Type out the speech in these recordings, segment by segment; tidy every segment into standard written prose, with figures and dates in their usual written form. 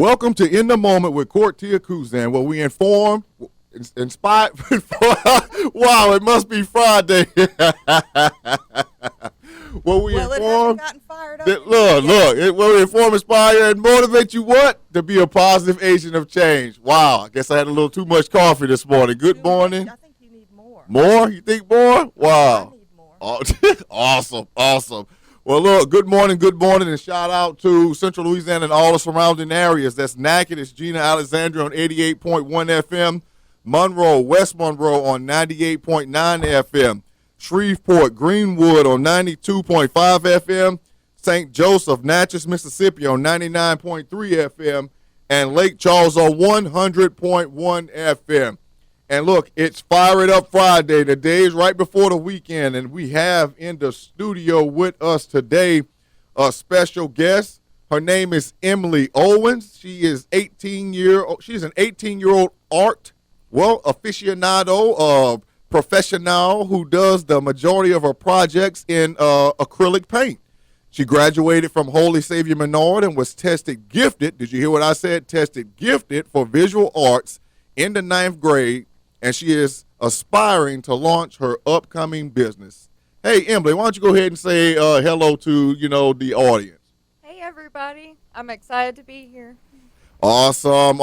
Welcome to In the Moment with Kortia Kuzan, where we inform, inspire. Wow, it must be Friday. Where we inform. Gotten fired up Where we inform, inspire, and motivate you what? To be a positive agent of change. Wow, I guess I had a little too much coffee this morning. Good morning. I think you need more. More? You think more? Wow. I need more. Awesome. Well, look, good morning, and shout out to Central Louisiana and all the surrounding areas. That's Naked, it's Gina Alexandria on 88.1 FM, Monroe, West Monroe on 98.9 FM, Shreveport, Greenwood on 92.5 FM, St. Joseph, Natchez, Mississippi on 99.3 FM, and Lake Charles on 100.1 FM. And look, it's Fire It Up Friday. The day is right before the weekend, and we have in the studio with us today a special guest. Her name is Emily Owens. She is She's an 18-year-old art, aficionado, professional who does the majority of her projects in acrylic paint. She graduated from Holy Savior Menard and was tested gifted. Did you hear what I said? Tested gifted for visual arts in the 9th grade. And she is aspiring to launch her upcoming business. Hey, Emily, why don't you go ahead and say hello to, the audience. Hey, everybody. I'm excited to be here. Awesome.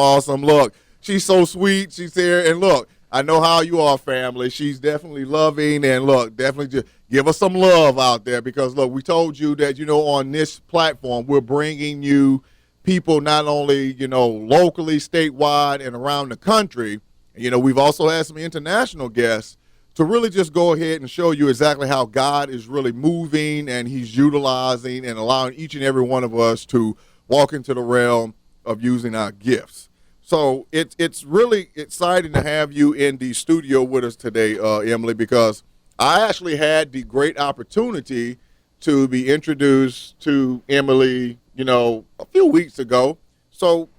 Look, she's so sweet. She's here. And look, I know how you are, family. She's definitely loving. And look, definitely just give us some love out there because, look, we told you that, on this platform, we're bringing you people not only, locally, statewide, and around the country. We've also had some international guests to really just go ahead and show you exactly how God is really moving and he's utilizing and allowing each and every one of us to walk into the realm of using our gifts. So it's really exciting to have you in the studio with us today, Emily, because I actually had the great opportunity to be introduced to Emily, a few weeks ago. So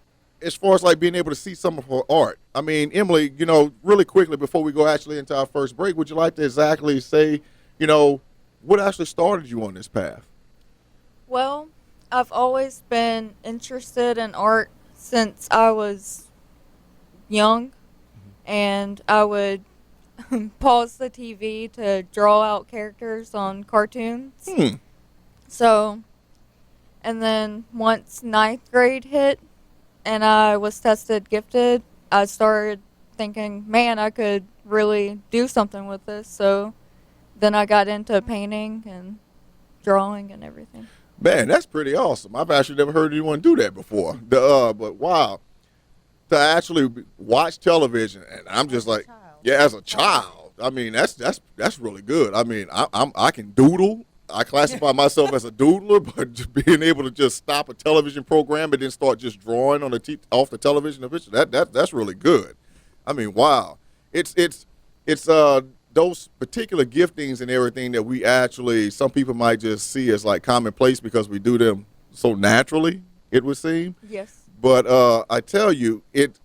as far as like being able to see some of her art. I mean, Emily, really quickly before we go actually into our first break, would you like to exactly say, what actually started you on this path? Well, I've always been interested in art since I was young, and I would pause the TV to draw out characters on cartoons. So, and then once 9th grade hit, and I was tested gifted, I started thinking, man, I could really do something with this. So then I got into painting and drawing and everything. Man, that's pretty awesome. I've actually never heard anyone do that before. But wow, to actually watch television, and I'm just like, as a child. I mean, that's really good. I mean, I can doodle. I classify myself as a doodler, but being able to just stop a television program and then start just drawing on off the television, that's really good. I mean, wow. It's those particular giftings and everything that we actually, some people might just see as like commonplace because we do them so naturally, it would seem. Yes. But I tell you,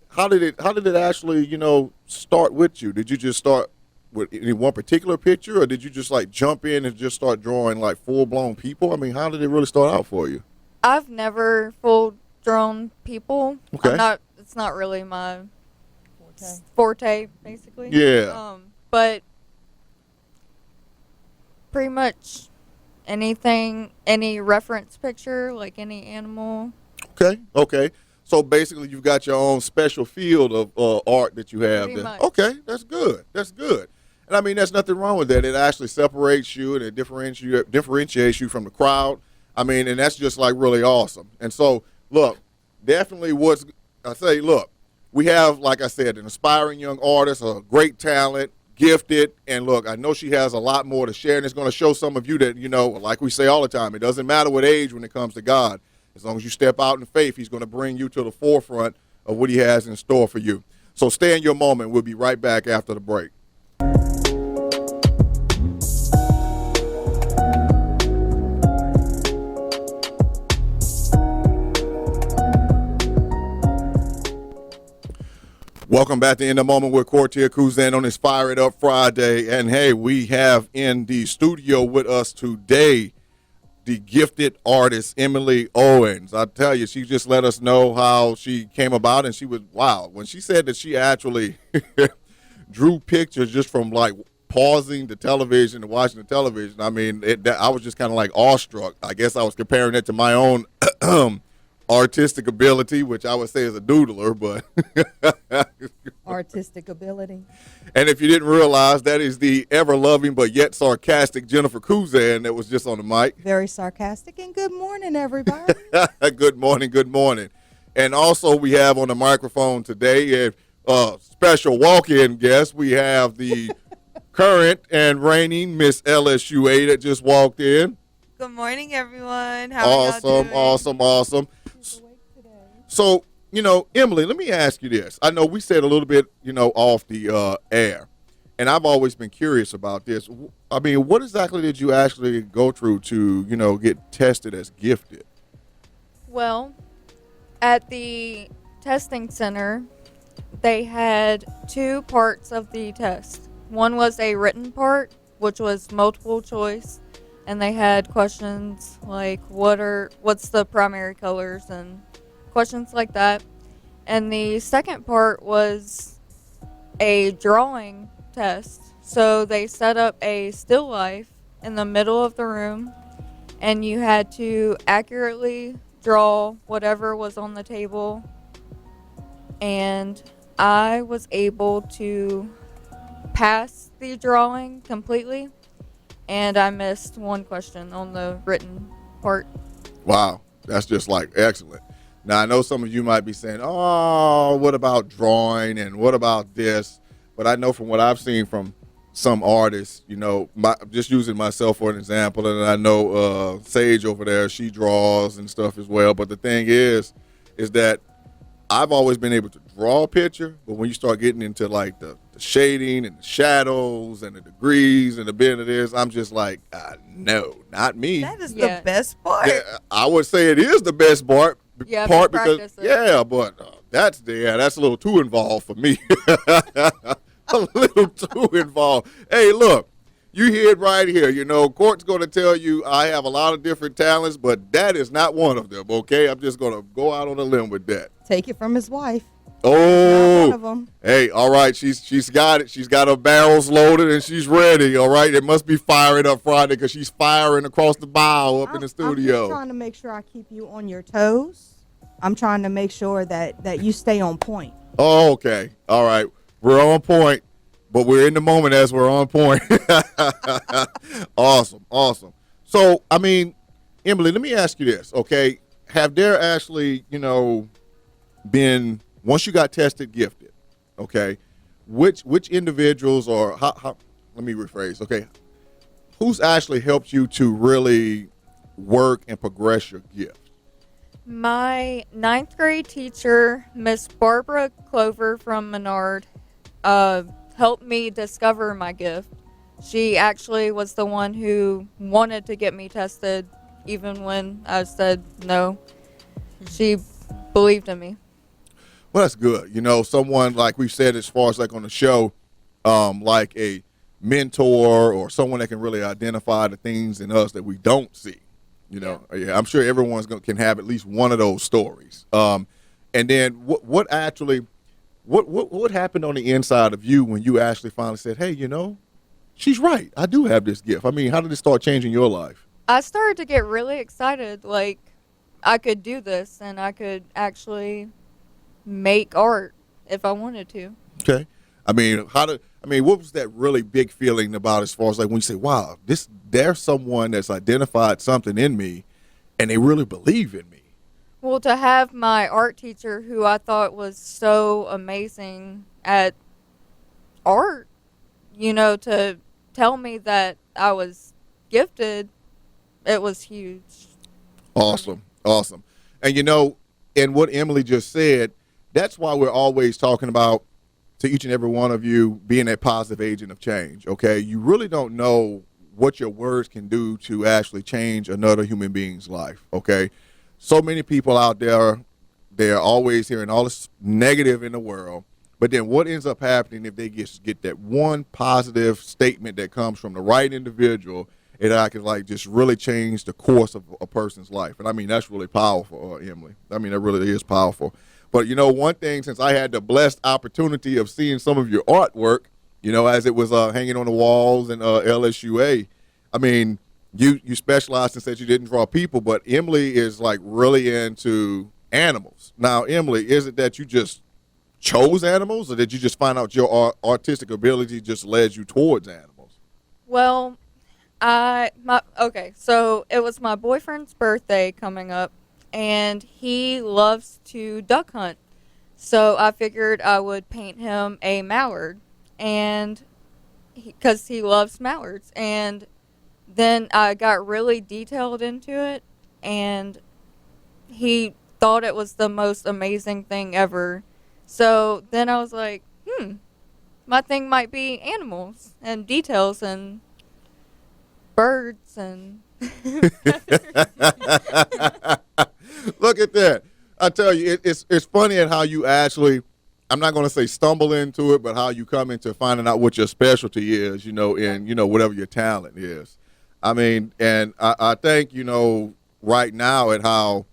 how did it actually, start with you? Did you just start with any one particular picture, or did you just like jump in and just start drawing like full-blown people? I mean, how did it really start out for you? I've never full-drawn people. Okay. It's not really my forte, basically. Yeah. But pretty much anything, any reference picture, like any animal. Okay. So basically, you've got your own special field of art that you have. Pretty much. Okay, that's good. And I mean, there's nothing wrong with that. It actually separates you and it differentiates you from the crowd. I mean, and that's just like really awesome. And so, look, definitely we have, like I said, an aspiring young artist, a great talent, gifted. And look, I know she has a lot more to share, and it's going to show some of you that, like we say all the time, it doesn't matter what age when it comes to God. As long as you step out in faith, he's going to bring you to the forefront of what he has in store for you. So stay in your moment. We'll be right back after the break. Welcome back to In the Moment with Kortia Kuzan on this Fire It Up Friday. And hey, we have in the studio with us today the gifted artist Emily Owens. I tell you, she just let us know how she came about, and she was wow when she said that she actually drew pictures just from like pausing the television and watching the television. I mean, I was just kind of like awestruck. I guess I was comparing it to my own artistic ability, which I would say is a doodler, but Artistic ability. and if you didn't realize, that is the ever-loving but yet sarcastic Jennifer Kuzan that was just on the mic. Very sarcastic. And good morning, everybody. Good morning, good morning. And also we have on the microphone today a special walk-in guest. We have the current and reigning Miss LSUA that just walked in. Good morning, everyone. How are y'all doing? Awesome. So, Emily, let me ask you this. I know we said a little bit, off the air, and I've always been curious about this. I mean, what exactly did you actually go through to, get tested as gifted? Well, at the testing center, they had two parts of the test. One was a written part, which was multiple choice, and they had questions like what's the primary colors and questions like that. And the second part was a drawing test. So they set up a still life in the middle of the room, and you had to accurately draw whatever was on the table. And I was able to pass the drawing completely, and I missed one question on the written part. Wow, that's just like excellent. Now, I know some of you might be saying, oh, what about drawing and what about this? But I know from what I've seen from some artists, just using myself for an example, and I know Sage over there, she draws and stuff as well. But the thing is that I've always been able to draw a picture, but when you start getting into like the shading and the shadows and the degrees and the bit of this, I'm just like, no, not me. That is the best part. Yeah, I would say it is the best part. Yeah, Because but that's a little too involved for me. A little too involved. Hey, look, you hear it right here. Court's going to tell you I have a lot of different talents, but that is not one of them. Okay, I'm just going to go out on a limb with that. Take it from his wife. Oh, Not one of them. Hey, all right, she's got it. She's got her barrels loaded and she's ready. All right, it must be firing up Friday because she's firing across the bow up in the studio. I'm just trying to make sure I keep you on your toes. I'm trying to make sure that you stay on point. Oh, okay, all right, we're on point, but we're in the moment as we're on point. Awesome. So, I mean, Emily, let me ask you this, okay? Have there actually, been, once you got tested gifted, okay, which individuals or how let me rephrase, okay, who's actually helped you to really work and progress your gift? My 9th grade teacher, Miss Barbara Clover from Menard, helped me discover my gift. She actually was the one who wanted to get me tested, even when I said no. She believed in me. Well, that's good. Someone like we said, as far as like on the show, like a mentor or someone that can really identify the things in us that we don't see. Yeah, I'm sure everyone's can have at least one of those stories. And then what happened on the inside of you when you actually finally said, hey, she's right. I do have this gift. I mean, how did it start changing your life? I started to get really excited. Like, I could do this and I could actually make art if I wanted to. Okay. I mean, what was that really big feeling about as far as like when you say, wow, there's someone that's identified something in me and they really believe in me? Well, to have my art teacher, who I thought was so amazing at art, to tell me that I was gifted, it was huge. Awesome. And and what Emily just said, that's why we're always talking about, to each and every one of you, being a positive agent of change, okay? You really don't know what your words can do to actually change another human being's life, okay? So many people out there, they're always hearing all this negative in the world, but then what ends up happening if they get that one positive statement that comes from the right individual, I can like just really change the course of a person's life. And I mean, that's really powerful, Emily. I mean, that really is powerful. But, one thing, since I had the blessed opportunity of seeing some of your artwork, as it was hanging on the walls in LSUA, I mean, you specialized and said you didn't draw people, but Emily is like really into animals. Now, Emily, is it that you just chose animals, or did you just find out your artistic ability just led you towards animals? Well, so it was my boyfriend's birthday coming up, and he loves to duck hunt. So I figured I would paint him a mallard, and because he loves mallards. And then I got really detailed into it, and he thought it was the most amazing thing ever. So then I was like, my thing might be animals and details and birds and Look at that. I tell you, it's funny at how you actually, I'm not going to say stumble into it, but how you come into finding out what your specialty is, in, whatever your talent is. I mean, and I think, right now at how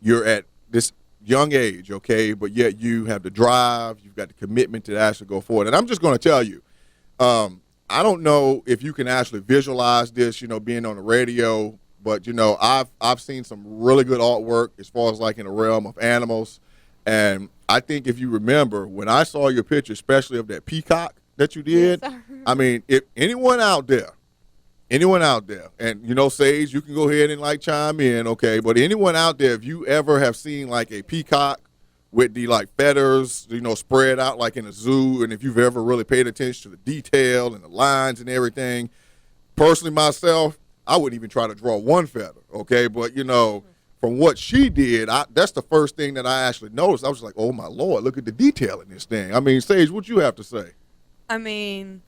you're at this young age, okay, but yet you have the drive, you've got the commitment to actually go forward. And I'm just going to tell you, I don't know if you can actually visualize this, being on the radio, but, I've seen some really good artwork as far as like in the realm of animals. And I think if you remember, when I saw your picture, especially of that peacock that you did, Yes, I mean, if anyone out there, and, Sage, you can go ahead and like chime in, okay, but anyone out there, if you ever have seen like a peacock with the like feathers, spread out like in a zoo, and if you've ever really paid attention to the detail and the lines and everything, personally myself, I wouldn't even try to draw one feather, okay, but, from what she did, that's the first thing that I actually noticed. I was like, oh, my Lord, look at the detail in this thing. I mean, Sage, what you have to say? I mean,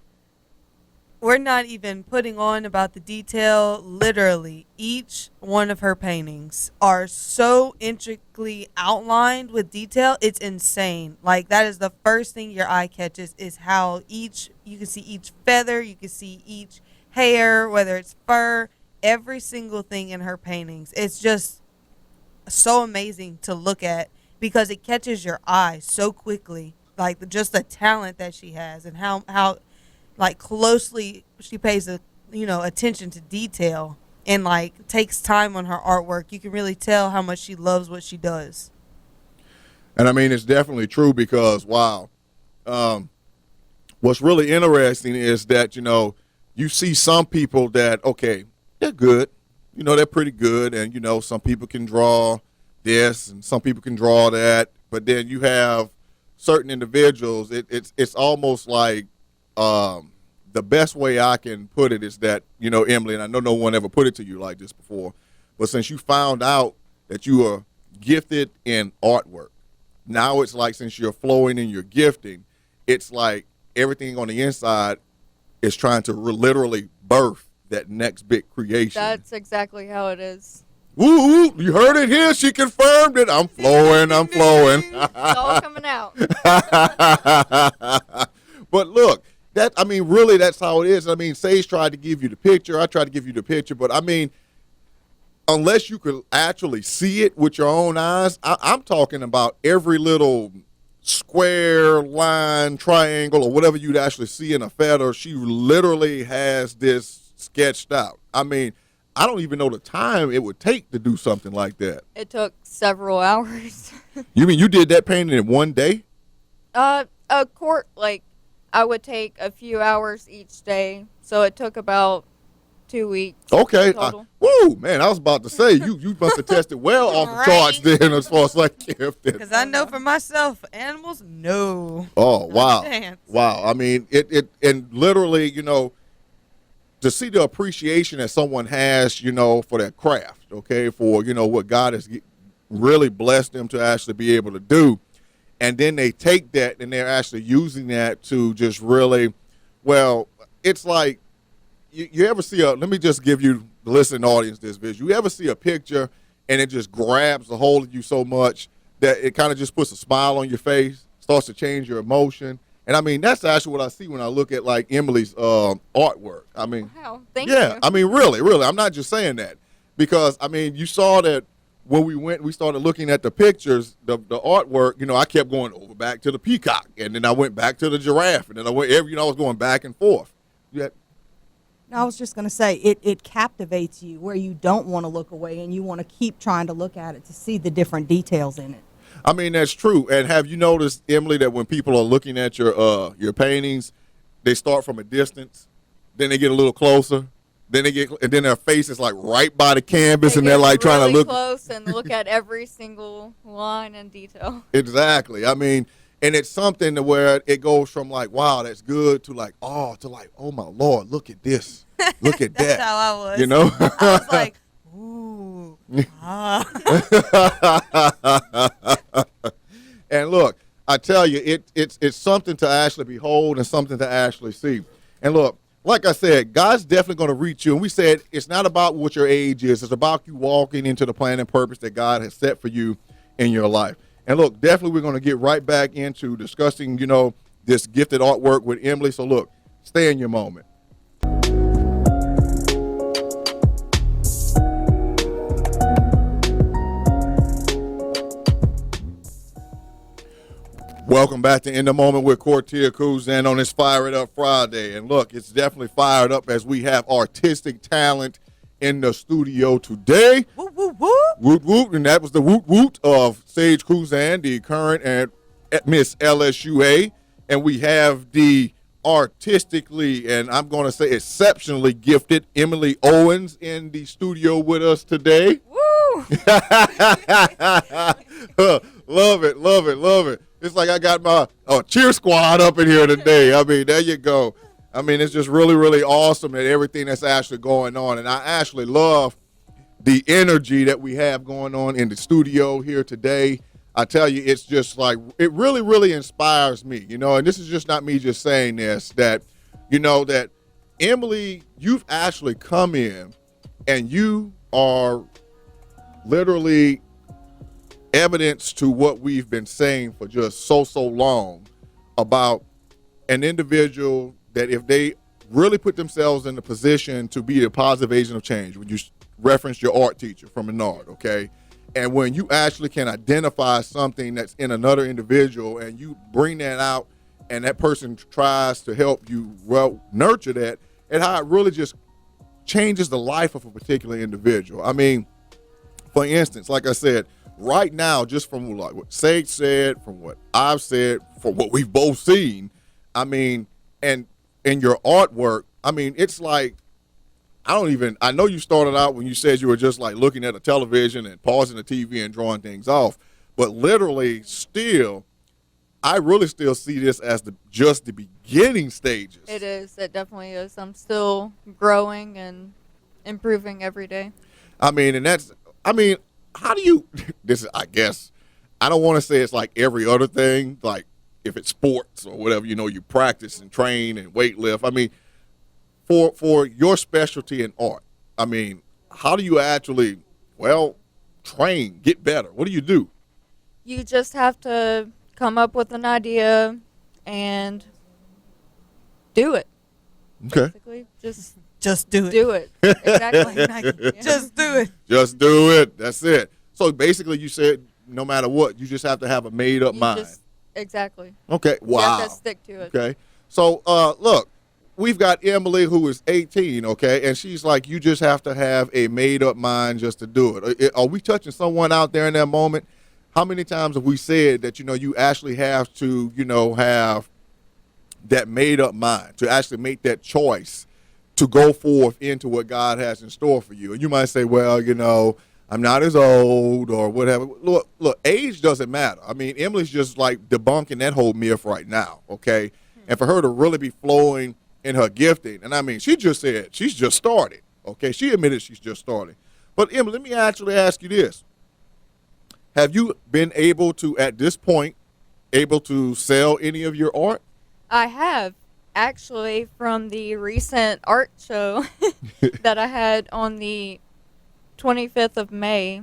we're not even putting on about the detail. Literally, each one of her paintings are so intricately outlined with detail. It's insane. Like, that is the first thing your eye catches, is how you can see each feather, you can see each hair, whether it's fur, every single thing in her paintings. It's just so amazing to look at because it catches your eye so quickly. Like, just the talent that she has and how like closely she pays attention to detail and like takes time on her artwork. You can really tell how much she loves what she does. And I mean, it's definitely true because, wow, what's really interesting is that, you see some people that, okay, they're good, they're pretty good. And, some people can draw this and some people can draw that. But then you have certain individuals, it's almost like, the best way I can put it is that, Emily, and I know no one ever put it to you like this before, but since you found out that you are gifted in artwork, now it's like since you're flowing in your gifting, it's like everything on the inside is trying to literally birth that next big creation. that's exactly how it is. Woo! You heard it here. She confirmed it. I'm flowing. It's all coming out. But look, really, that's how it is. I mean, Sage tried to give you the picture. I tried to give you the picture. But, I mean, unless you could actually see it with your own eyes, I'm talking about every little square, line, triangle, or whatever you'd actually see in a feather. She literally has this sketched out. I mean, I don't even know the time it would take to do something like that. It took several hours. You mean you did that painting in one day? I would take a few hours each day, so it took about 2 weeks. Okay. Total. Woo, man, I was about to say, you must have tested well off the charts then as far as like gifted. Because I know for myself, animals, no. Oh, wow. Chance. Wow. I mean, it and literally, to see the appreciation that someone has, for their craft, okay, for, what God has really blessed them to actually be able to do. And then they take that and they're actually using that to just really, well, it's like, you ever see let me just give you, the listening audience, this visual. You ever see a picture and it just grabs a hold of you so much that it kind of just puts a smile on your face, starts to change your emotion. And I mean, that's actually what I see when I look at like Emily's artwork. I mean, Wow, thank yeah, you. I mean, really. I'm not just saying that because I mean, you saw that when we started looking at the pictures, the artwork. You know, I kept going over back to the peacock, and then I went back to the giraffe, and then I was going back and forth. Yeah, I was just going to say, it captivates you where you don't want to look away and you want to keep trying to look at it to see the different details in it. I mean, that's true. And have you noticed, Emily, that when people are looking at your paintings, they start from a distance, then they get a little closer, then and then their face is like right by the canvas, and they're like trying to look close and look at every single line and detail. Exactly. I mean, and it's something to where it goes from like, wow, that's good, to like, oh my Lord, look at this, look at That's that. how I was. You know, I was like, ooh, ah. And look, I tell you, it's something to actually behold and something to actually see. And look, like I said, God's definitely going to reach you. And we said it's not about what your age is. It's about you walking into the plan and purpose that God has set for you in your life. And look, definitely we're going to get right back into discussing, this gifted artwork with Emily. So look, stay in your moment. Welcome back to In the Moment with Kortia Kuzan on this Fire It Up Friday. And look, it's definitely fired up as we have artistic talent in the studio today. Woot, woot, woot. Woot woot, and that was the woot woot of Sage Kuzan, the current and Miss LSUA. And we have the artistically, and I'm going to say exceptionally gifted Emily Owens in the studio with us today. Woo! Love it, love it, love it. It's like I got my cheer squad up in here today. I mean, there you go. I mean, it's just really, really awesome that everything that's actually going on. And I actually love the energy that we have going on in the studio here today. I tell you, it's just like, it really, really inspires me, and this is just not me just saying this, that, that Emily, you've actually come in and you are literally evidence to what we've been saying for just so long about an individual that if they really put themselves in the position to be a positive agent of change, when you reference your art teacher from Menard, okay? And when you actually can identify something that's in another individual and you bring that out and that person tries to help you nurture that, and how it really just changes the life of a particular individual. I mean, for instance, like I said, right now, just from like what Sage said, from what I've said, from what we've both seen, I mean, and in your artwork, I mean, it's like, I know you started out when you said you were just like looking at a television and pausing the TV and drawing things off, but literally still, I really still see this as just the beginning stages. It is. It definitely is. I'm still growing and improving every day. I mean, how do you, this is, I guess, I don't want to say it's like every other thing, like if it's sports or whatever, you practice and train and weight lift. I mean, for your specialty in art, I mean, how do you actually, train, get better? What do you do? You just have to come up with an idea and do it. Okay. Basically, Just do it. do it. Exactly. Yeah. Just do it. Just do it. That's it. So basically you said no matter what, you just have to have a made up mind. Exactly. Okay. You Wow. have to stick to it. Okay. So look, we've got Emily who is 18, okay, and she's like, you just have to have a made up mind just to do it. Are we touching someone out there in that moment? How many times have we said that, you actually have to, have that made up mind to actually make that choice to go forth into what God has in store for you? And you might say, well, I'm not as old or whatever. Look, age doesn't matter. I mean, Emily's just like debunking that whole myth right now, okay? And for her to really be flowing in her gifting, and I mean, she just said she's just started, okay? She admitted she's just starting. But Emily, let me actually ask you this. Have you been able to, at this point, sell any of your art? I have. Actually, from the recent art show that I had on the 25th of May,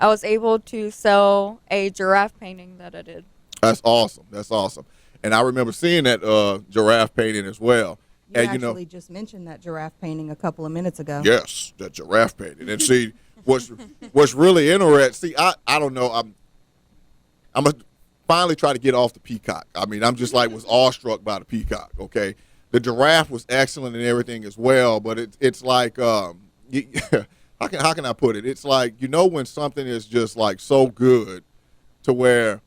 I was able to sell a giraffe painting that I did. That's awesome. That's awesome. And I remember seeing that giraffe painting as well. You And actually just mentioned that giraffe painting a couple of minutes ago. yes, that giraffe painting. And see, what's really interesting. See, I don't know. I'm gonna finally try to get off the peacock. I mean, I'm just like was awestruck by the peacock. Okay, the giraffe was excellent and everything as well, but it's like how can I put it? It's like when something is just like so good to where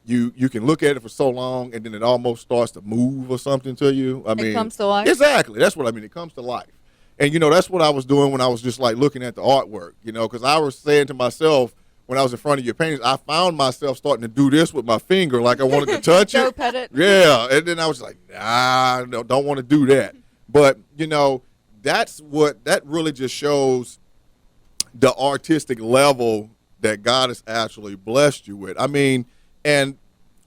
you can look at it for so long and then it almost starts to move or something to you. I mean, It comes to life. Exactly. That's what I mean. It comes to life. And that's what I was doing when I was just like looking at the artwork, because I was saying to myself when I was in front of your paintings, I found myself starting to do this with my finger, like I wanted to touch Go it. pet it. Yeah. And then I was like, nah, no, don't want to do that. But, that really just shows the artistic level that God has actually blessed you with. I mean, and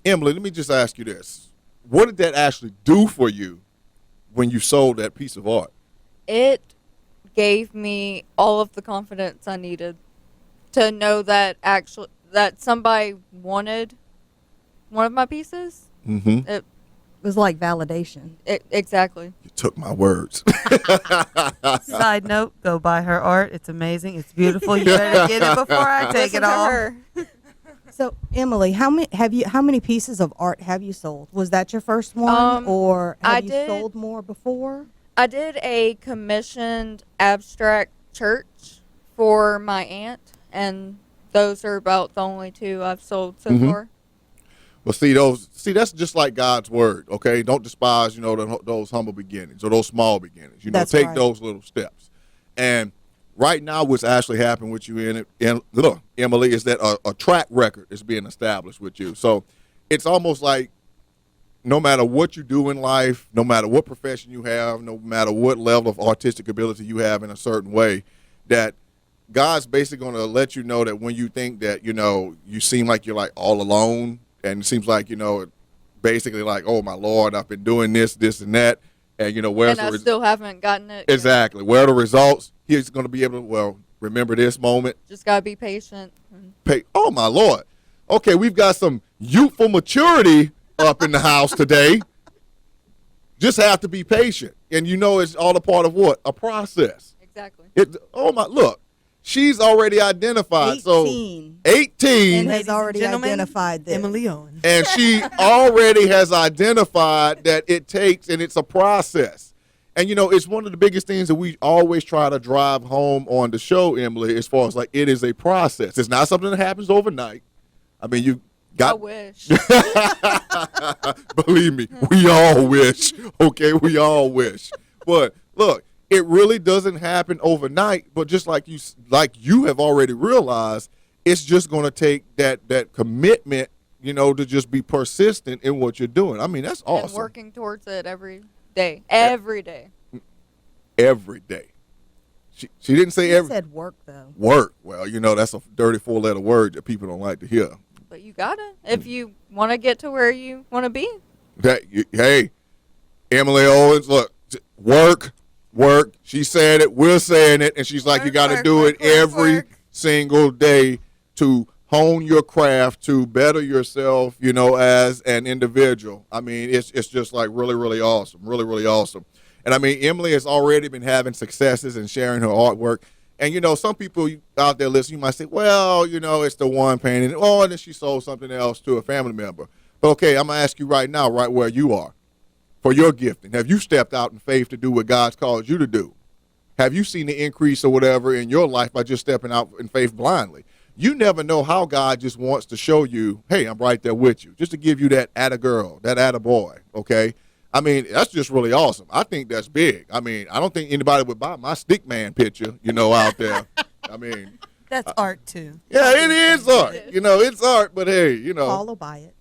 Emily, let me just ask you this. What did that actually do for you when you sold that piece of art? It gave me all of the confidence I needed to know that that somebody wanted one of my pieces. Mm-hmm. It was like validation. Exactly. You took my words. Side note, go buy her art. It's amazing. It's beautiful. You better get it before I take Listen it to off. her. So, Emily, how many pieces of art have you sold? Was that your first one, or have you sold more before? I did a commissioned abstract church for my aunt, and those are about the only two I've sold so far. Well, see, that's just like God's word, okay? Don't despise, those humble beginnings or those small beginnings. That's take right. those little steps. And right now, what's actually happening with you look, Emily, is that a track record is being established with you. So it's almost like no matter what you do in life, no matter what profession you have, no matter what level of artistic ability you have in a certain way, that God's basically going to let you know that when you think that, you seem like you're like all alone, and it seems like, basically like, oh, my Lord, I've been doing this, and that, and, where's And I still haven't gotten it. Exactly. Where are the results? He's going to be able to, remember this moment. Just got to be patient. Oh, my Lord. Okay, we've got some youthful maturity up in the house today. Just have to be patient. And it's all a part of what? A process. Exactly. Look, she's already identified. 18. So 18. And has Ladies already and gentlemen, identified this. Emily Owen. And she already has identified that it takes, and it's a process. And, it's one of the biggest things that we always try to drive home on the show, Emily, as far as like it is a process. It's not something that happens overnight. I mean, you got. I wish. Believe me, we all wish. Okay, we all wish. But look, it really doesn't happen overnight. But just like you have already realized, it's just going to take that commitment, to just be persistent in what you're doing. I mean, that's awesome. And working towards it every day. Every day. Every day. She didn't say You every. said work, though. Work. Well, that's a dirty 4-letter word that people don't like to hear. But you got to. If you want to get to where you want to be. Hey, Emily Owens, look, work. She said it. We're saying it. And she's like, you got to do it every single day to hone your craft, to better yourself, as an individual. I mean, it's just like really, really awesome. Really, really awesome. And I mean, Emily has already been having successes and sharing her artwork. And, some people out there listening, you might say, well, it's the one painting. Oh, and then she sold something else to a family member. But, okay, I'm going to ask you right now, right where you are, for your gifting. Have you stepped out in faith to do what God's called you to do? Have you seen the increase or whatever in your life by just stepping out in faith blindly? You never know how God just wants to show you, hey, I'm right there with you, just to give you that atta girl, that atta boy, okay? I mean, that's just really awesome. I think that's big. I mean, I don't think anybody would buy my stick man picture, out there. I mean. That's art, too. Yeah, it is art. It's art, but hey, Paul will buy it.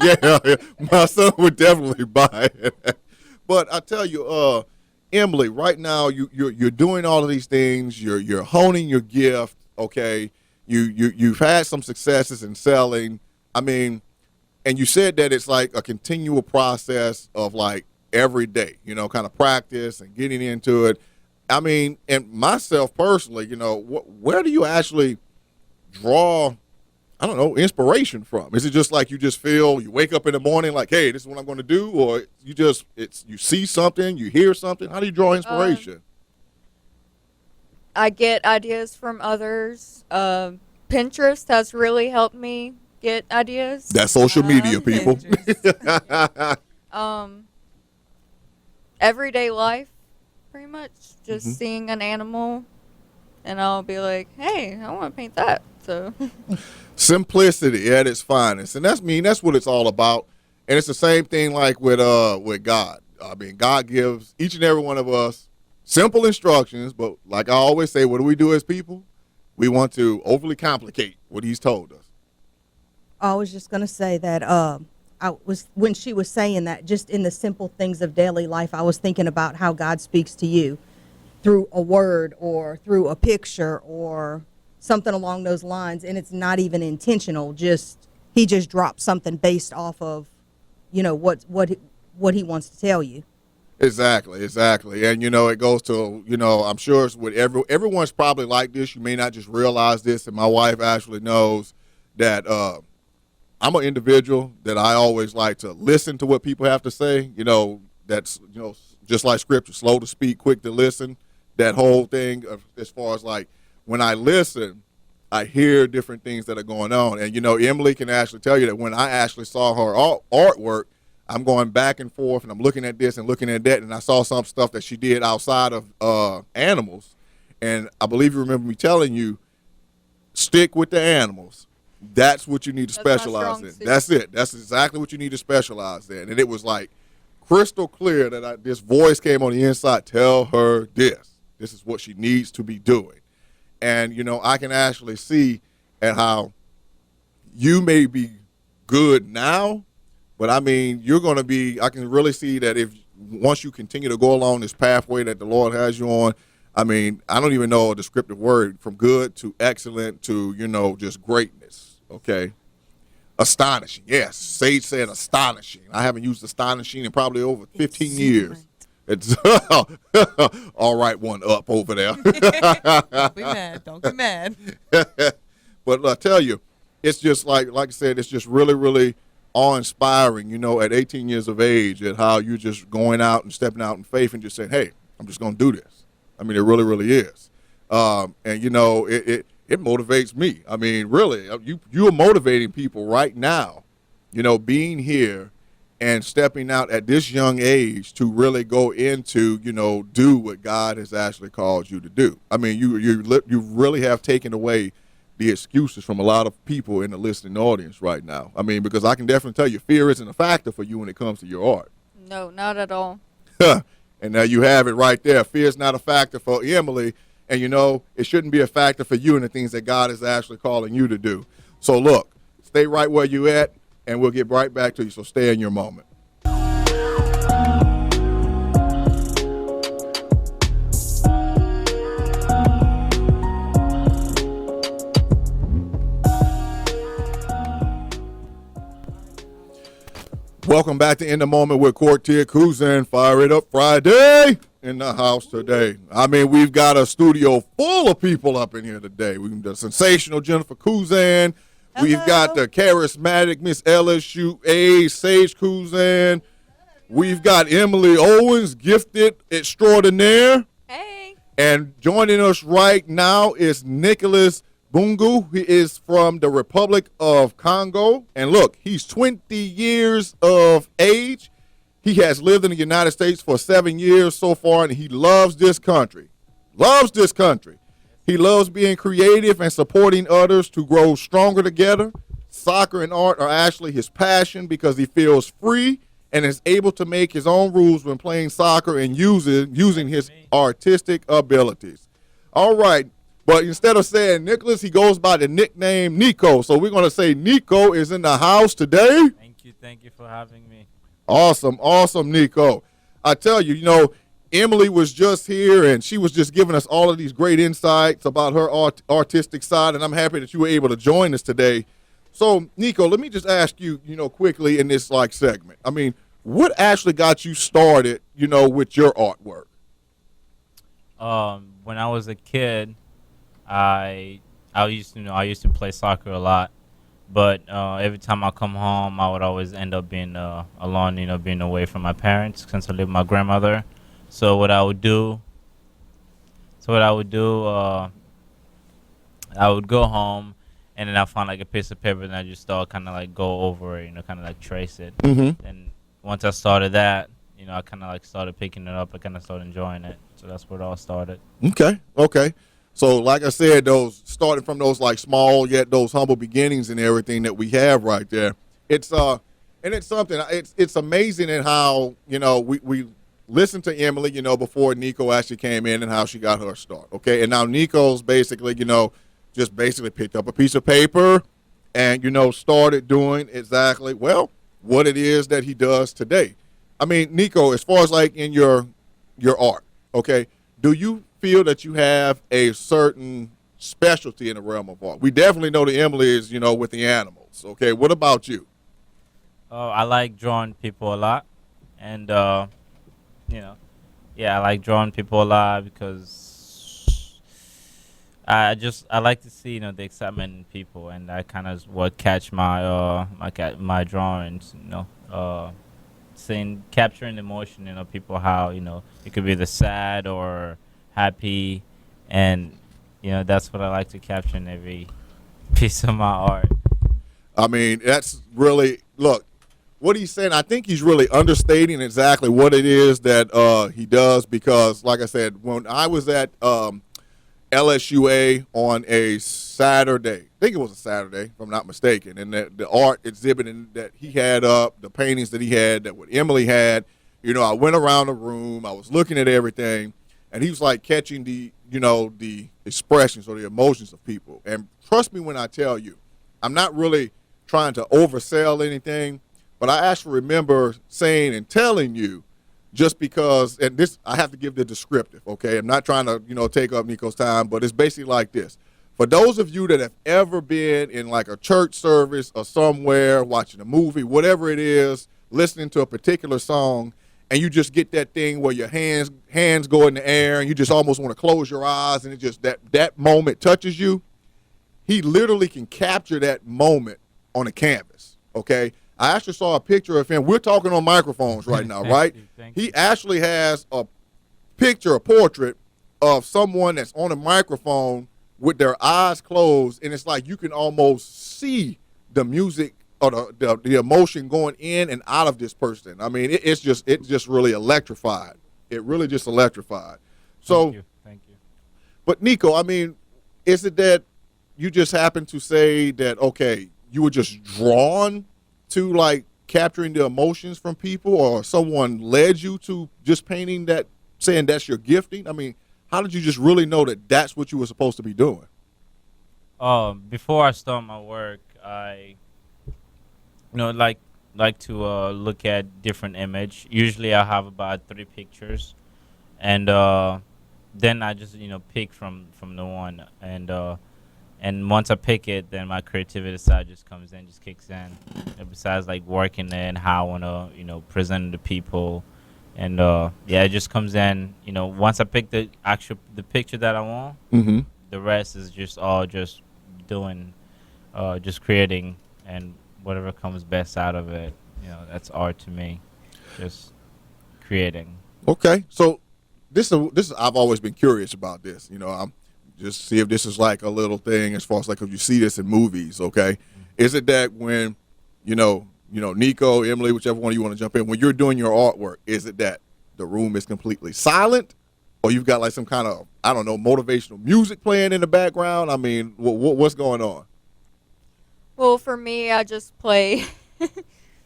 Yeah, my son would definitely buy it. But I tell you, Emily, right now you're doing all of these things. You're honing your gift. Okay, you've had some successes in selling. I mean, and you said that it's like a continual process of like every day, kind of practice and getting into it. I mean, and myself personally, where do you actually draw I don't know, inspiration from? Is it just like you just feel, you wake up in the morning like, hey, this is what I'm going to do? Or you see something, you hear something? How do you draw inspiration? I get ideas from others. Pinterest has really helped me get ideas. That's social media, people. Everyday life, pretty much. Just seeing an animal, and I'll be like, hey, I want to paint that. So Simplicity at its finest, and that's what it's all about. And it's the same thing like with God. I mean, God gives each and every one of us simple instructions, but like I always say, what do we do as people? We want to overly complicate what He's told us. I was just going to say that when she was saying that, just in the simple things of daily life, I was thinking about how God speaks to you through a word or through a picture or something along those lines, and it's not even intentional. He just drops something based off of, what He wants to tell you. Exactly. And, it goes to, I'm sure it's with everyone's probably like this. You may not just realize this, and my wife actually knows that I'm an individual that I always like to listen to what people have to say. That's, just like scripture, slow to speak, quick to listen, that whole thing as far as like when I listen, I hear different things that are going on. And, Emily can actually tell you that when I actually saw her artwork, I'm going back and forth, and I'm looking at this and looking at that, and I saw some stuff that she did outside of animals. And I believe you remember me telling you, stick with the animals. That's what you need to specialize in. That's it. That's exactly what you need to specialize in. And it was like crystal clear that this voice came on the inside, tell her this. This is what she needs to be doing. And, I can actually see at how you may be good now, but I mean, I can really see that once you continue to go along this pathway that the Lord has you on, I mean, I don't even know a descriptive word, from good to excellent to, just greatness. Okay. Astonishing. Yes. Sage said astonishing. I haven't used astonishing in probably over 15 years. It's all right, one up over there. Don't be mad. Don't be mad. But I tell you, it's just like I said, it's just really, really awe-inspiring, at 18 years of age, at how you're just going out and stepping out in faith and just saying, hey, I'm just going to do this. I mean, it really, really is. And, it motivates me. I mean, really, you are motivating people right now, being here and stepping out at this young age to really go into, do what God has actually called you to do. I mean, you really have taken away the excuses from a lot of people in the listening audience right now. I mean, because I can definitely tell you, fear isn't a factor for you when it comes to your art. No, not at all. And now you have it right there. Fear is not a factor for Emily, and it shouldn't be a factor for you in the things that God is actually calling you to do. So look, stay right where you at, and we'll get right back to you. So stay in your moment. Welcome back to In the Moment with Kortia. Kuzan. Fire It Up Friday in the house today. I mean, we've got a studio full of people up in here today. We've got the sensational Jennifer Kuzan. Hello. We've got the charismatic Miss LSU Sage Kuzan. We've got Emily Owens, gifted extraordinaire. Hey. And joining us right now is Nicholas Bungu. He is from the Republic of Congo. And look, he's 20 years of age. He has lived in the United States for 7 years so far, and he loves this country. Loves this country. He loves being creative and supporting others to grow stronger together. Soccer and art are actually his passion because he feels free and is able to make his own rules when playing soccer and using his artistic abilities. All right. But instead of saying Nicholas, he goes by the nickname Niko. So we're going to say Niko is in the house today. Thank you for having me. Awesome, Niko. I tell you, Emily was just here, and she was just giving us all of these great insights about her artistic side, and I'm happy that you were able to join us today. So, Niko, let me just ask you, quickly in this segment. I mean, what actually got you started, with your artwork? When I was a kid, I used to play soccer a lot, But every time I come home, I would always end up being alone, being away from my parents since I live with my grandmother. So what I would do, so what I would do, I would go home, and then I find like a piece of paper, and I just start kind of like go over it, kind of like trace it. Mm-hmm. And once I started that, I kind of like started picking it up. I kind of started enjoying it. So that's where it all started. Okay. So, like I said, those starting from those like small yet those humble beginnings and everything that we have right there. It's and it's something. It's amazing in how we listened to Emily, before Niko actually came in and how she got her start. Okay, and now Niko's basically, just basically picked up a piece of paper and started doing exactly what it is that he does today. I mean, Niko, as far as like in your art, okay, do you feel that you have a certain specialty in the realm of art? We definitely know that Emily is, with the animals. Okay, what about you? I like drawing people a lot, and yeah, I like drawing people a lot because I like to see the excitement in people, and that kind of what catch my drawings. Seeing capturing emotion, people how it could be the sad or happy, and that's what I like to capture in every piece of my art. I mean, that's really look. What he's saying, I think he's really understating exactly what it is that he does because, like I said, when I was at LSUA on a Saturday, I think it was a Saturday, if I'm not mistaken, and the art exhibiting that he had up, the paintings that he had, that what Emily had, I went around the room, I was looking at everything, and he was like catching the expressions or the emotions of people. And trust me when I tell you, I'm not really trying to oversell anything. But I actually remember saying and telling you, just because, and this, I have to give the descriptive, okay? I'm not trying to, take up Niko's time, but it's basically like this. For those of you that have ever been in like a church service or somewhere, watching a movie, whatever it is, listening to a particular song, and you just get that thing where your hands go in the air and you just almost want to close your eyes and it just, that moment touches you, he literally can capture that moment on a canvas, okay? I actually saw a picture of him. We're talking on microphones right now, right? Thank He you. actually has a picture, a portrait of someone that's on a microphone with their eyes closed, and it's like you can almost see the music or the emotion going in and out of this person. I mean, it's just really electrified. It really just electrified. So, Thank you. but Niko, I mean, is it that you just happen to say that, okay, you were just drawn to like capturing the emotions from people, or someone led you to just painting that, saying that's your gifting? I mean, how did you just really know that that's what you were supposed to be doing? Before I start my work, I like to look at different image. Usually I have about 3 pictures, and then I just pick from the one, and once I pick it, then my creativity side just comes in, just kicks in. Besides like working and how I wanna present it to people, and yeah, it just comes in. Once I pick the picture that I want, Mm-hmm. the rest is just all just doing, just creating, and whatever comes best out of it, that's art to me. Just creating. Okay, so this is I've always been curious about this. I'm just see if this is like a little thing as far as like if you see this in movies. Okay, is it that when Niko, Emily, whichever one you want to jump in, when you're doing your artwork, is it that the room is completely silent, or you've got like some kind of, I don't know, motivational music playing in the background? I mean, what's going on? Well, for me, I just play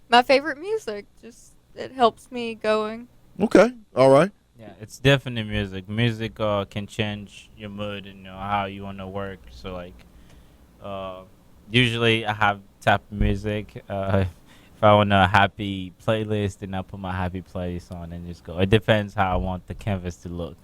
my favorite music. Just it helps me going. Okay, all right. Yeah, it's definitely music. Music can change your mood and how you want to work. So like, usually I have type of music. If I want a happy playlist, then I put my happy playlist on and just go. It depends how I want the canvas to look.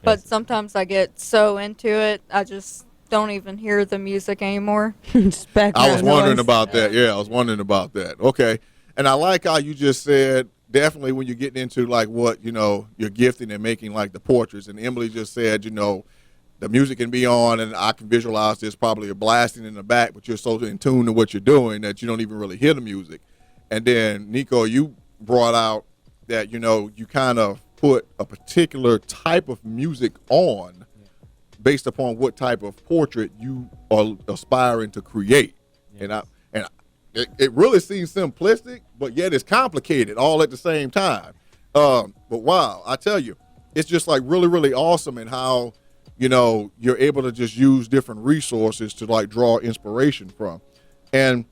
But basically. sometimes I get so into it, I just don't even hear the music anymore. Just I was background wondering noise. about that. Yeah, I was wondering about that. Okay, and I like how you just said definitely when you're getting into like what your gifting and making like the portraits. And Emily just said the music can be on, and I can visualize there's probably a blasting in the back, but you're so in tune to what you're doing that you don't even really hear the music. And then, Niko, you brought out that, you kind of put a particular type of music on based upon what type of portrait you are aspiring to create. Yes. And it really seems simplistic, but yet it's complicated all at the same time. But wow, I tell you, it's just like really, really awesome in how, you're able to just use different resources to like draw inspiration from. And,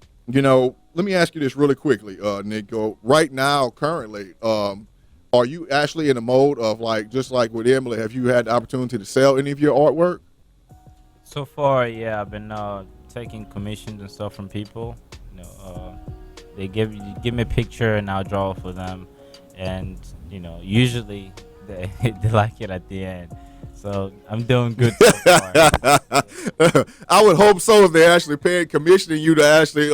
let me ask you this really quickly, Niko. Right now, currently, are you actually in a mode of like, just like with Emily, have you had the opportunity to sell any of your artwork? So far, yeah, I've been taking commissions and stuff from people. They give me a picture and I'll draw for them, and usually they they like it at the end. So I'm doing good so far. I would hope so if they actually paid commissioning you to actually,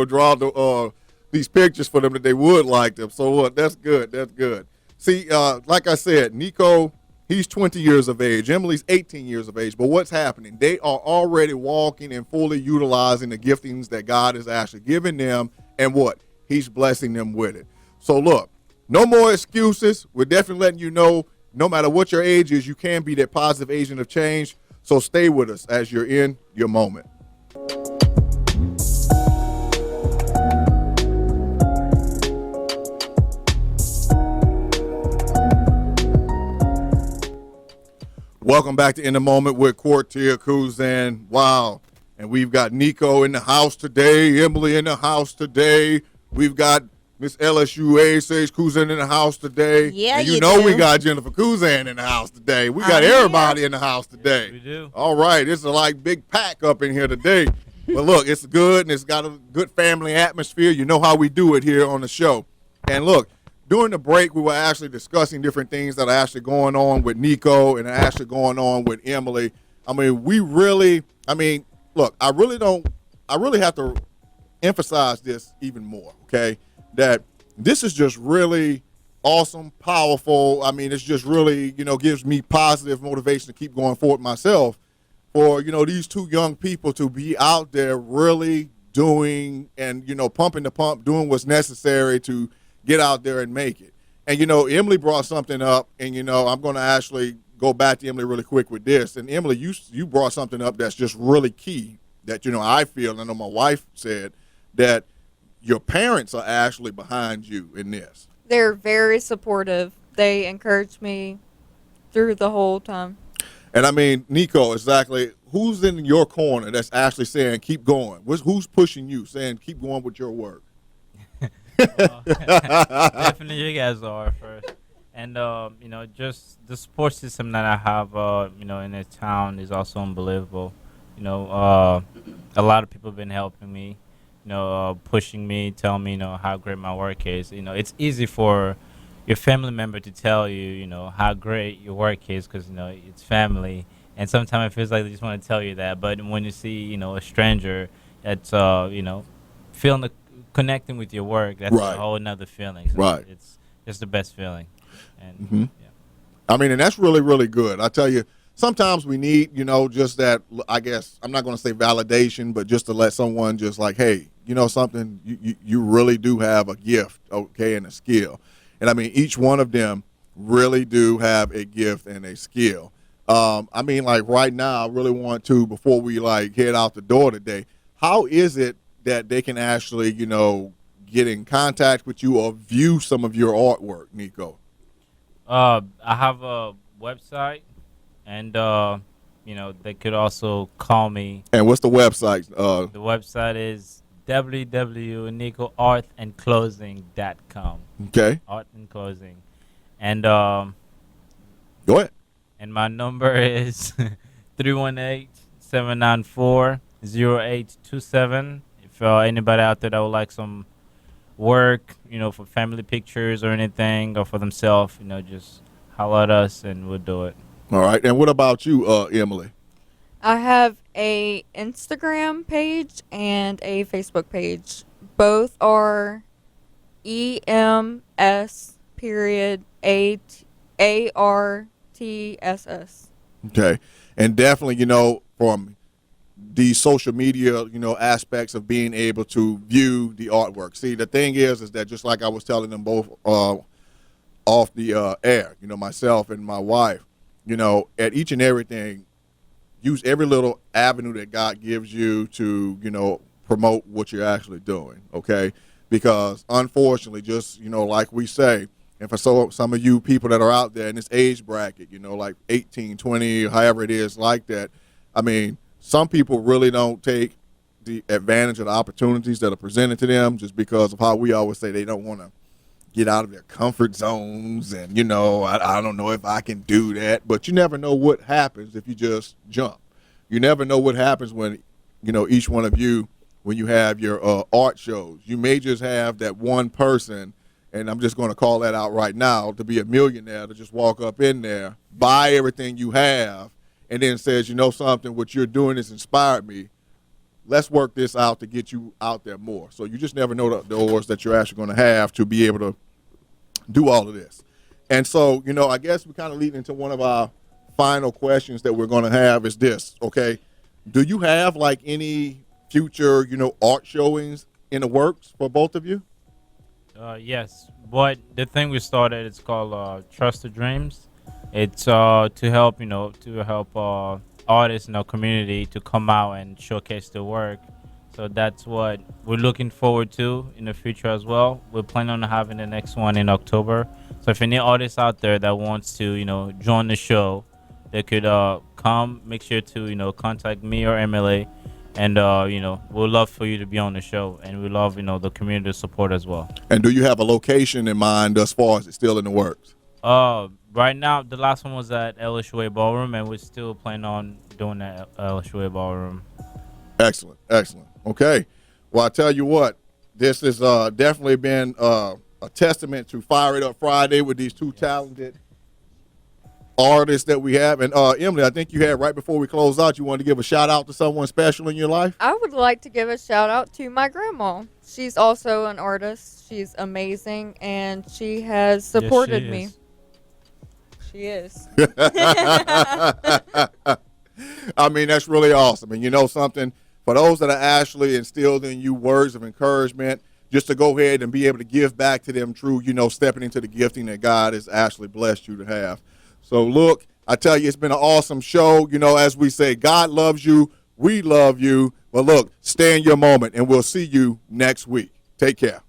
draw these pictures for them that they would like them. So that's good. That's good. See, like I said, Niko, he's 20 years of age. Emily's 18 years of age. But what's happening? They are already walking and fully utilizing the giftings that God is actually giving them, and what? He's blessing them with it. So look, no more excuses. We're definitely letting you know, no matter what your age is, you can be that positive agent of change. So stay with us as you're in your moment. Welcome back to In the Moment with Kortia Kuzan. Wow. And we've got Niko in the house today, Emily in the house today. We've got Miss LSUA says Kuzan in the house today. Yeah, and you know do. we got Jennifer Kuzan in the house today. We got everybody in the house today. We do. All right. It's a like big pack up in here today. But look, it's good and it's got a good family atmosphere. You know how we do it here on the show. And look, during the break, we were actually discussing different things that are actually going on with Niko and are actually going on with Emily. I mean, look, I really have to emphasize this even more, okay? That this is just really awesome, powerful. I mean, it's just really, gives me positive motivation to keep going forward myself for, these two young people to be out there really doing and, pumping the pump, doing what's necessary to get out there and make it. And, Emily brought something up, and, I'm going to actually go back to Emily really quick with this. And, Emily, you brought something up that's just really key that, I feel, and I know my wife said, that your parents are actually behind you in this. They're very supportive. They encourage me through the whole time. And, I mean, Niko, exactly, who's in your corner that's actually saying, keep going? Who's pushing you, saying, keep going with your work? Definitely you guys are first. And, just the support system that I have, in the town is also unbelievable. A lot of people have been helping me, pushing me, telling me, how great my work is. It's easy for your family member to tell you, how great your work is because, it's family. And sometimes it feels like they just want to tell you that. But when you see, a stranger that's, feeling connecting with your work, that's right. a whole nother feeling. So right. It's just the best feeling. And yeah. I mean, and that's really, really good. I tell you, sometimes we need, just that, I guess, I'm not going to say validation, but just to let someone just like, hey, something, you really do have a gift, okay, and a skill. And I mean, each one of them really do have a gift and a skill. I mean, like right now, I really want to, before we like head out the door today, how is it that they can actually, get in contact with you or view some of your artwork, Niko? I have a website, and they could also call me. And what's the website? The website is www.nikoartandclothing.com. Okay. Art and clothing, and Go ahead. And my number is 318-794-0827. If anybody out there that would like some work, for family pictures or anything, or for themselves, just holler at us and we'll do it. All right. And what about you, Emily? I have a Instagram page and a Facebook page. Both are EMS_ARTSS. Okay. And definitely, you know, from the social media, you know, aspects of being able to view the artwork. See, the thing is that just like I was telling them both off the air, you know, myself and my wife, you know, at each and everything, use every little avenue that God gives you to, you know, promote what you're actually doing, okay? Because unfortunately, just, you know, like we say, and for some of you people that are out there in this age bracket, you know, like 18, 20, however it is like that, I mean, some people really don't take the advantage of the opportunities that are presented to them just because of how we always say they don't want to get out of their comfort zones. And, you know, I don't know if I can do that. But you never know what happens if you just jump. You never know what happens when, you know, each one of you, when you have your art shows. You may just have that one person, and I'm just going to call that out right now, to be a millionaire, to just walk up in there, buy everything you have, and then says, you know something, what you're doing has inspired me. Let's work this out to get you out there more. So you just never know the doors that you're actually going to have to be able to do all of this. And so, you know, I guess we kind of lead into one of our final questions that we're going to have is this, okay? Do you have like any future, you know, art showings in the works for both of you? Yes, but the thing we started, it's called Trust the Dreams. It's to help, you know, artists in our community to come out and showcase their work. So that's what we're looking forward to in the future as well. We're planning on having the next one in October. So if any artists out there that wants to, you know, join the show, they could come. Make sure to, you know, contact me or MLA, and you know, we'd love for you to be on the show, and we love, you know, the community support as well. And do you have a location in mind as far as it's still in the works? Right now, the last one was at LSUA Ballroom, and we're still planning on doing that at LSUA Ballroom. Excellent, excellent. Okay. Well, I tell you what, this has definitely been a testament to Fire It Up Friday with these two talented artists that we have. And Emily, I think you had right before we close out, you wanted to give a shout out to someone special in your life? I would like to give a shout out to my grandma. She's also an artist. She's amazing, and she has supported me. She is. I mean, that's really awesome. And you know something, for those that are actually instilled in you words of encouragement, just to go ahead and be able to give back to them through, you know, stepping into the gifting that God has actually blessed you to have. So look, I tell you, it's been an awesome show. You know, as we say, God loves you. We love you. But look, stay in your moment, and we'll see you next week. Take care.